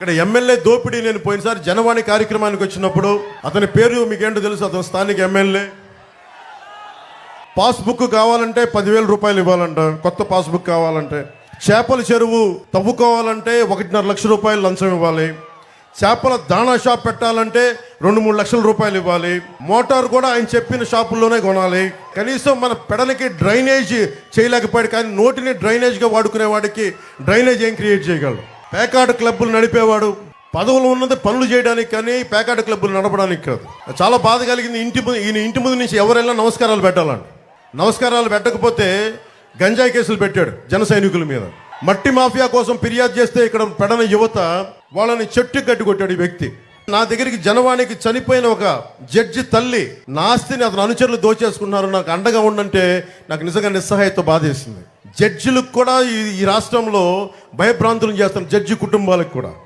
ఇక్కడ ఎమ్మెల్యే దోపిడీ నేను పోయినసారి జనవాణి కార్యక్రమానికి వచ్చినప్పుడు అతని పేరు మీకేంటో తెలుసు, అతను స్థానిక ఎమ్మెల్యే. పాస్బుక్ కావాలంటే 10,000 రూపాయలు ఇవ్వాలంట, కొత్త పాస్బుక్ కావాలంటే. చేపల చెరువు తవ్వుకోవాలంటే 1.5 లక్షల రూపాయలు లంచం ఇవ్వాలి. చేపల దాణా షాప్ పెట్టాలంటే 2-3 లక్షల రూపాయలు ఇవ్వాలి. మోటార్ కూడా ఆయన చెప్పిన షాపుల్లోనే కొనాలి. కనీసం మన పెడలకి డ్రైనేజ్ చేయలేకపోయాడు, కానీ నోటిని డ్రైనేజ్గా వాడుకునే వాడికి డ్రైనేజ్ ఏం క్రియేట్ చేయగలడు? పేకాట క్లబ్బులు నడిపేవాడు, పదవులు ఉన్నది పనులు చేయడానికి, కానీ పేకాట క్లబ్బులు నడపడానికి కాదు. చాలా బాధ కలిగింది. ఈయన ఇంటి ముందు నుంచి ఎవరైనా నమస్కారాలు పెట్టాలంట. నమస్కారాలు పెట్టకపోతే గంజాయి కేసులు పెట్టాడు జన సైనికుల మీద. మట్టి మాఫియా కోసం ఫిర్యాదు చేస్తే ఇక్కడ పెడన యువత వాళ్ళని చెట్టు గడ్డి కొట్టాడు ఈ వ్యక్తి. నా దగ్గరికి జనవాణికి చనిపోయిన ఒక జడ్జి తల్లి నా ఆస్తిని అతను అనుచరులు దోచేసుకున్నారు, నాకు అండగా ఉండంటే నాకు నిజంగా నిస్సహాయత బాధేసింది. జడ్జిలకు కూడా ఈ రాష్ట్రంలో భయభ్రాంతులను చేస్తాను, జడ్జి కుటుంబాలకు కూడా.